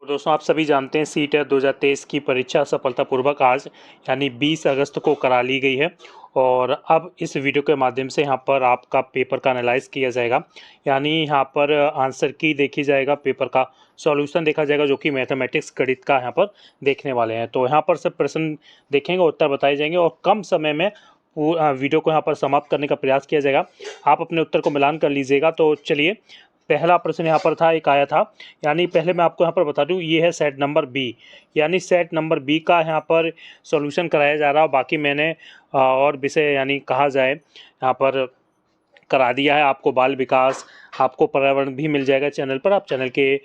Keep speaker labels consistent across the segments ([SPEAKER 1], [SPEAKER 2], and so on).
[SPEAKER 1] तो दोस्तों आप सभी जानते हैं सीटेट 2023 की परीक्षा सफलतापूर्वक आज यानी 20 अगस्त को करा ली गई है। और अब इस वीडियो के माध्यम से यहाँ पर आपका पेपर का एनालाइज किया जाएगा, यानी यहाँ पर आंसर की देखी जाएगा, पेपर का सॉल्यूशन देखा जाएगा, जो कि मैथमेटिक्स गणित का यहाँ पर देखने वाले हैं। तो यहाँ पर सब प्रश्न देखेंगे, उत्तर बताए जाएंगे और कम समय में वीडियो को यहाँ पर समाप्त करने का प्रयास किया जाएगा। आप अपने उत्तर को मिलान कर लीजिएगा। तो चलिए, पहला प्रश्न यहाँ पर था, एक आया था, यानी पहले मैं आपको यहाँ पर बता दूँ, ये है सेट नंबर बी, यानी सेट नंबर बी का यहाँ पर सॉल्यूशन कराया जा रहा है। बाकी मैंने और विषय यानी कहा जाए यहाँ पर करा दिया है। आपको बाल विकास, आपको पर्यावरण भी मिल जाएगा चैनल पर, आप चैनल के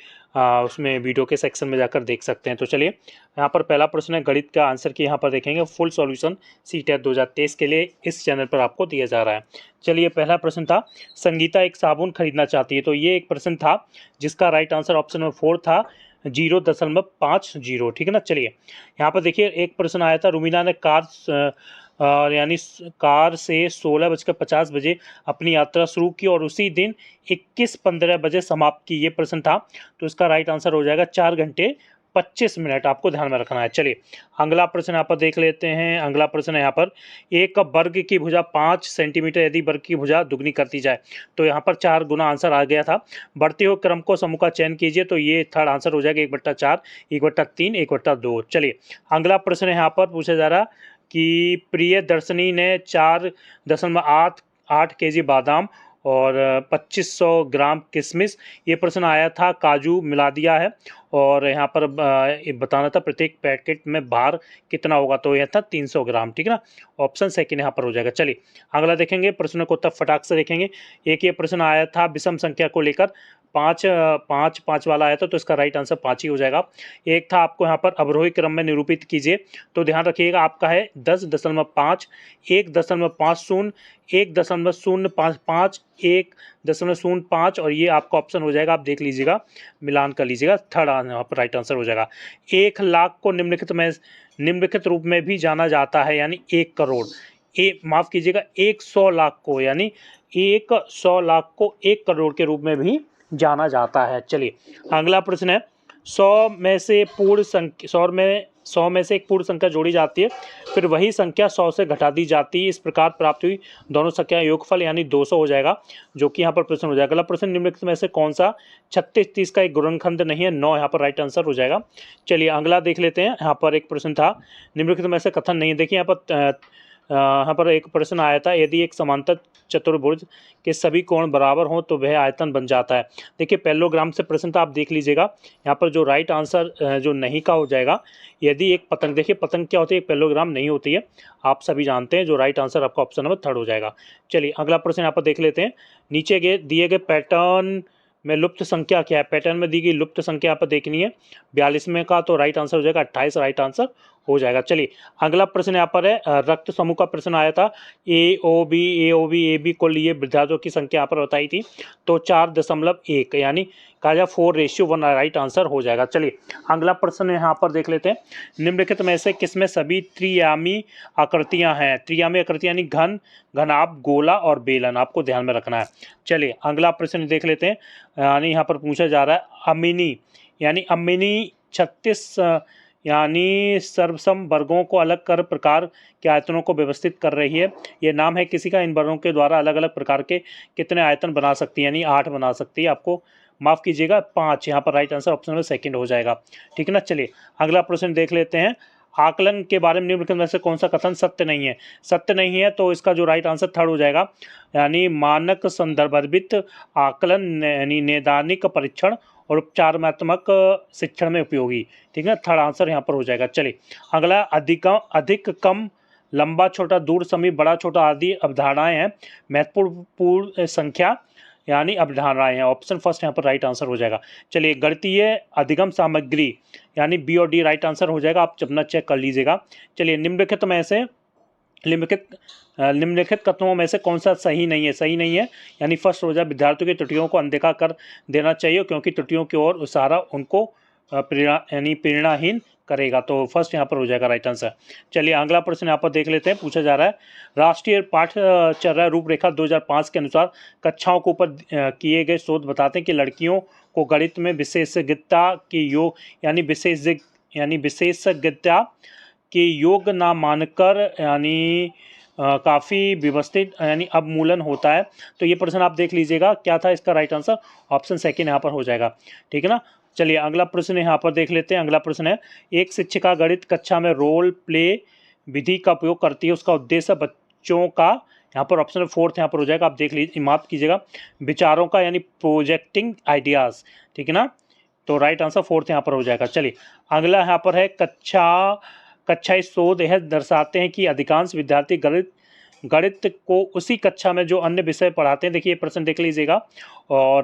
[SPEAKER 1] उसमें वीडियो के सेक्शन में जाकर देख सकते हैं। तो चलिए, यहाँ पर पहला प्रश्न है गणित का आंसर की, यहाँ पर देखेंगे फुल सॉल्यूशन सीटेट 2023 के लिए इस चैनल पर आपको दिया जा रहा है। चलिए, पहला प्रश्न था, संगीता एक साबुन खरीदना चाहती है। तो ये एक प्रश्न था जिसका राइट आंसर ऑप्शन नंबर 4 था, 0.50। ठीक है ना। चलिए, यहाँ पर देखिए एक प्रश्न आया था, रुमीना ने यानी कार से 16:50 बजे अपनी यात्रा शुरू की और उसी दिन 21:15 बजे समाप्त की। ये प्रश्न था, तो इसका राइट आंसर हो जाएगा 4 घंटे 25 मिनट। आपको ध्यान में रखना है। चलिए, अगला प्रश्न यहाँ पर देख लेते हैं। अगला प्रश्न है यहाँ पर, एक वर्ग की भुजा 5 सेंटीमीटर यदि वर्ग की भुजा दुगनी करती जाए। तो यहाँ पर 4 गुना आंसर आ गया था। बढ़ते हुए क्रम को समूह का चयन कीजिए। तो ये थर्ड आंसर हो जाएगा 1/4, 1/3, 1/2। चलिए, अगला प्रश्न यहाँ पर पूछा जा रहा कि प्रियदर्शनी ने 4.8 केजी बादाम और 2500 ग्राम किशमिश, ये प्रश्न आया था, काजू मिला दिया है और यहाँ पर बताना था प्रत्येक पैकेट में भार कितना होगा। तो यह था 300 ग्राम। ठीक है ना। ऑप्शन सेकंड यहाँ पर हो जाएगा। चलिए, अगला देखेंगे, प्रश्न को तब फटाक से देखेंगे। एक ये प्रश्न आया था विषम संख्या को लेकर, 5 वाला आया था, तो इसका राइट आंसर 5 ही हो जाएगा। एक था आपको यहाँ पर अवरोही क्रम में निरूपित कीजिए। तो ध्यान रखिएगा, आपका है 10.5, 1.50, 1.055, 1.05 और ये आपका ऑप्शन हो जाएगा, आप देख लीजिएगा, मिलान कर लीजिएगा, थर्ड यहाँ पर राइट आंसर हो जाएगा। 1 लाख को निम्नलिखित रूप में भी जाना जाता है, यानी 1 करोड़, माफ़ कीजिएगा 100 लाख को, यानी 100 लाख को 1 करोड़ के रूप में भी जाना जाता है। चलिए, अगला प्रश्न है, 100 में से एक पूर्ण संख्या जोड़ी जाती है, फिर वही संख्या 100 से घटा दी जाती है, इस प्रकार प्राप्त हुई दोनों संख्या योगफल यानी 200 हो जाएगा, जो कि यहाँ पर प्रश्न हो जाएगा। अगला प्रश्न, निम्नलिखित में से कौन सा 36-30 का एक गुणनखंड नहीं है। 9 यहाँ पर राइट आंसर हो जाएगा। चलिए, अगला देख लेते हैं। यहाँ पर एक प्रश्न था, निम्नलिखित में से कथन नहीं है। देखिए, यहाँ पर एक प्रश्न आया था, यदि एक समांतर चतुर्भुज के सभी कोण बराबर हों तो वह आयतन बन जाता है। देखिए, पैरेललोग्राम से प्रश्न था, आप देख लीजिएगा। यहाँ पर जो राइट आंसर जो नहीं का हो जाएगा, यदि एक पतंग, देखिए पतंग क्या होती है, एक पैरेललोग्राम नहीं होती है, आप सभी जानते हैं। जो राइट आंसर आपका ऑप्शन नंबर 3 हो जाएगा। चलिए, अगला प्रश्न यहाँ पर देख लेते हैं। नीचे दिए गए पैटर्न में लुप्त संख्या क्या है। पैटर्न में दी गई लुप्त संख्या यहाँ पर देखनी है। 42वें का तो राइट आंसर हो जाएगा 28, राइट आंसर हो जाएगा। चलिए, अगला प्रश्न यहाँ पर है, रक्त समूह का प्रश्न आया था। ए बी को लिए विद्यार्थियों की संख्या यहाँ पर बताई थी, तो 4.1, यानी कहा जाए 4:1 राइट आंसर हो जाएगा। चलिए, अगला प्रश्न यहाँ पर देख लेते हैं। निम्नलिखित में से किसमें सभी त्रियामी आकृतियाँ हैं। त्रियामी आकृतियाँ यानी घन, घनाभ, गोला और बेलन, आपको ध्यान में रखना है। चलिए, अगला प्रश्न देख लेते हैं। यानी यहाँ पर पूछा जा रहा है, अमीनी 36 यानी सर्वसम वर्गों को अलग कर प्रकार के आयतनों को व्यवस्थित कर रही है। ये नाम है किसी का। इन वर्गों के द्वारा अलग अलग प्रकार के कितने आयतन बना सकती है, यानी 8 बना सकती है। आपको माफ़ कीजिएगा 5, यहाँ पर right answer option number second हो जाएगा। ठीक है ना। चलिए, अगला प्रश्न देख लेते हैं। आकलन के बारे में निम्नलिखित में से कौन सा कथन सत्य नहीं है। सत्य नहीं है, तो इसका जो राइट आंसर 3 हो जाएगा, यानी मानक संदर्भित आकलन यानी नैदानिक परीक्षण और उपचारात्मक शिक्षण में उपयोगी। ठीक है, थर्ड आंसर यहाँ पर हो जाएगा। चलिए, अगला, अधिक कम, लंबा छोटा, दूर समीप, बड़ा छोटा आदि अवधारणाएं हैं। महत्वपूर्ण संख्या यानी अवधारणाएं हैं। ऑप्शन फर्स्ट यहाँ पर राइट आंसर हो जाएगा। चलिए, गणितीय अधिगम सामग्री यानी बी और डी राइट आंसर हो जाएगा, आप अपना चेक कर लीजिएगा। चलिए, निम्नलिखित कथनों में से कौन सा सही नहीं है। सही नहीं है यानी फर्स्ट हो जाए, विद्यार्थियों की त्रुटियों को अनदेखा कर देना चाहिए, क्योंकि त्रुटियों की ओर इशारा उनको यानी प्रेरणाहीन करेगा। तो फर्स्ट यहाँ पर हो जाएगा राइट आंसर। चलिए अगला प्रश्न यहाँ पर देख लेते हैं। पूछा जा रहा है राष्ट्रीय पाठ्यचर्या रूपरेखा 2005 के अनुसार कक्षाओं के ऊपर किए गए शोध बताते हैं कि लड़कियों को गणित में विशेषज्ञता के योग विशेषज्ञता के योग ना मानकर यानी काफ़ी व्यवस्थित यानी अवमूलन होता है। तो ये प्रश्न आप देख लीजिएगा क्या था इसका राइट आंसर, ऑप्शन सेकंड यहाँ पर हो जाएगा। ठीक है ना। चलिए अगला प्रश्न यहाँ पर देख लेते हैं। अगला प्रश्न है एक शिक्षिका गणित कक्षा में रोल प्ले विधि का उपयोग करती है, उसका उद्देश्य बच्चों का, यहाँ पर ऑप्शन फोर्थ यहाँ पर हो जाएगा, आप देख लीजिए, माफ कीजिएगा, विचारों का यानी प्रोजेक्टिंग आइडियाज़। ठीक है ना। तो राइट आंसर फोर्थ यहाँ पर हो जाएगा। चलिए अगला यहाँ पर है कक्षाई शोध यह दर्शाते हैं कि अधिकांश विद्यार्थी गणित को उसी कक्षा में जो अन्य विषय पढ़ाते हैं। देखिए प्रश्न देख लीजिएगा। और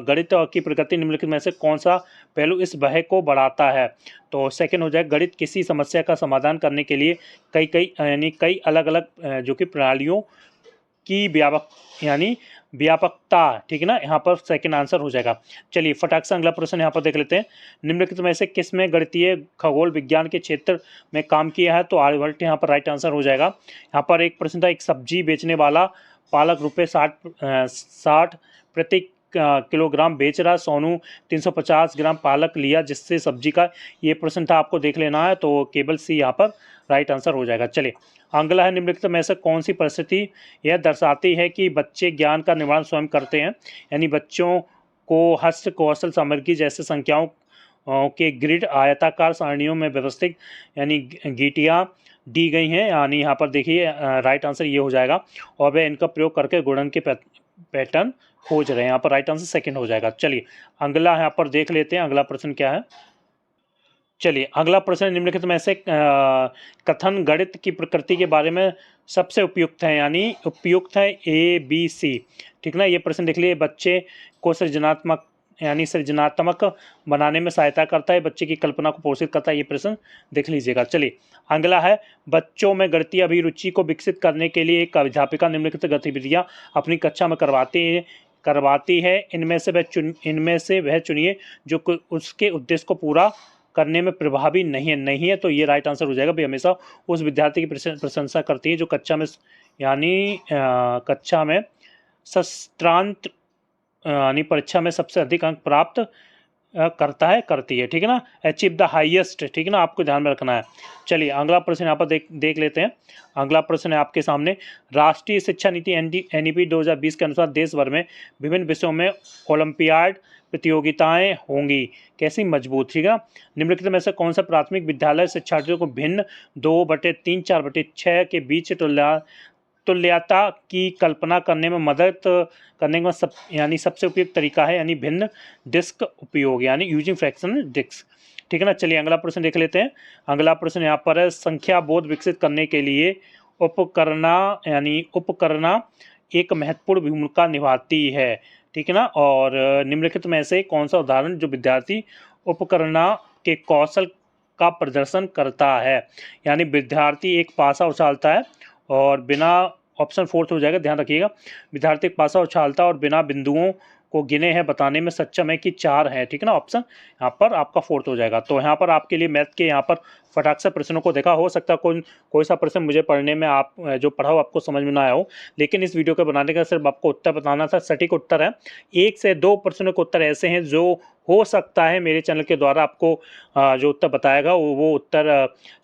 [SPEAKER 1] गणित की प्रकृति निम्नलिखित में से कौन सा पहलू इस भय को बढ़ाता है। तो सेकंड हो जाएगा गणित किसी समस्या का समाधान करने के लिए कई अलग अलग जो कि प्रणालियों की व्यापकता। ठीक है ना। यहाँ पर सेकंड आंसर हो जाएगा। चलिए फटाक से अगला प्रश्न यहाँ पर देख लेते हैं। निम्नलिखित में से किस में गणितीय खगोल विज्ञान के क्षेत्र में काम किया है। तो आर्यभट्ट यहाँ पर राइट आंसर हो जाएगा। यहाँ पर एक प्रश्न था एक सब्जी बेचने वाला पालक रुपये 60 प्रति किलोग्राम बेच रहा, सोनू 350 ग्राम पालक लिया जिससे सब्जी का ये प्रश्न था, आपको देख लेना है। तो केवल सी यहाँ पर राइट आंसर हो जाएगा। चलिए अगला है निम्नलिखित में से कौन सी परिस्थिति यह दर्शाती है कि बच्चे ज्ञान का निर्माण स्वयं करते हैं। यानी बच्चों को हस्त कौशल सामग्री जैसे संख्याओं के ग्रिड आयताकार सारणियों में व्यवस्थित यानी गीटियाँ दी गई हैं। यानी यहाँ पर देखिए राइट आंसर ये हो जाएगा और वे इनका प्रयोग करके गुणन के पैटर्न खोज रहे हैं। यहाँ पर राइट आंसर सेकंड हो जाएगा। चलिए अगला यहाँ पर देख लेते हैं अगला प्रश्न क्या है। चलिए अगला प्रश्न निम्नलिखित में से कथन गणित की प्रकृति के बारे में सबसे उपयुक्त है, यानी उपयुक्त है ABC। ठीक ना। ये प्रश्न देख लिए बच्चे को सृजनात्मक बनाने में सहायता करता है, बच्चे की कल्पना को पोषित करता है। ये प्रश्न देख लीजिएगा। चलिए अगला है बच्चों में गणितीय अभिरुचि को विकसित करने के लिए एक अध्यापिका निम्नलिखित गतिविधियां अपनी कक्षा में करवाती है। इनमें से वह चुनिए जो उसके उद्देश्य को पूरा करने में प्रभावी नहीं है। तो ये राइट आंसर हो जाएगा। भाई हमेशा उस विद्यार्थी की प्रशंसा करती है जो कक्षा में शस्त्रांत यानी परीक्षा में सबसे अधिक अंक प्राप्त करती है। ठीक है ना। Achieve the highest. ठीक है ना। आपको ध्यान में रखना है। चलिए अगला प्रश्न यहाँ पर देख लेते हैं। अगला प्रश्न है आपके सामने राष्ट्रीय शिक्षा नीति NEP 2020 के अनुसार देश भर में विभिन्न विषयों में ओलंपियाड प्रतियोगिताएं होंगी, कैसी मजबूत। ठीक है। निम्नलिखित में से कौन सा प्राथमिक विद्यालय शिक्षार्थियों को भिन्न 2/3 4/6 के बीच तुल्यता की कल्पना करने में मदद करने का सबसे उपयुक्त तरीका है, यानी भिन्न डिस्क उपयोग, यानी यूजिंग फ्रैक्शनल डिस्क। ठीक है ना। चलिए अगला प्रश्न देख लेते हैं। अगला प्रश्न यहाँ पर है संख्या बोध विकसित करने के लिए उपकरणा एक महत्वपूर्ण भूमिका निभाती है। ठीक है ना। और निम्नलिखित में से कौन सा उदाहरण जो विद्यार्थी उपकरणा के कौशल का प्रदर्शन करता है। यानी विद्यार्थी एक पासा उछालता है और बिना, ऑप्शन फोर्थ हो जाएगा, ध्यान रखिएगा, विद्यार्थी एक पासा उछालता है और बिना बिंदुओं को गिने हैं बताने में सक्षम है कि 4 है। ठीक है ना। ऑप्शन यहाँ पर आपका फोर्थ हो जाएगा। तो यहाँ पर आपके लिए मैथ के यहाँ पर फटाक से प्रश्नों को देखा। हो सकता है कोई सा प्रश्न मुझे पढ़ने में आप जो पढ़ाओ आपको समझ में ना आया हो, लेकिन इस वीडियो के बनाने का सिर्फ आपको उत्तर बताना था। सटीक उत्तर है। 1 से 2 प्रश्नों के उत्तर ऐसे हैं जो हो सकता है मेरे चैनल के द्वारा आपको जो उत्तर बताएगा वो उत्तर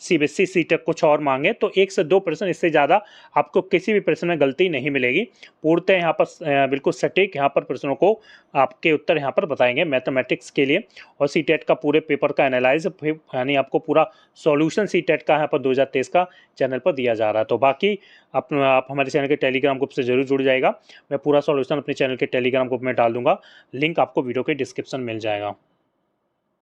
[SPEAKER 1] CBSE CTET कुछ और मांगे। तो 1 से 2 प्रश्न, इससे ज़्यादा आपको किसी भी प्रश्न में गलती नहीं मिलेगी। पूर्णतः यहाँ पर बिल्कुल सटीक यहाँ पर प्रश्नों को आपके उत्तर यहाँ पर बताएंगे मैथमेटिक्स के लिए। और CTET का पूरे पेपर का एनालाइज यानी आपको पूरा सॉल्यूशन CTET का यहाँ पर 2023 का चैनल पर दिया जा रहा है। तो बाकी आप हमारे चैनल के टेलीग्राम ग्रुप से जरूर जुड़ जाएगा। मैं पूरा सॉल्यूशन अपने चैनल के टेलीग्राम ग्रुप में डाल दूंगा, लिंक आपको वीडियो के डिस्क्रिप्शन मिल जाएगा।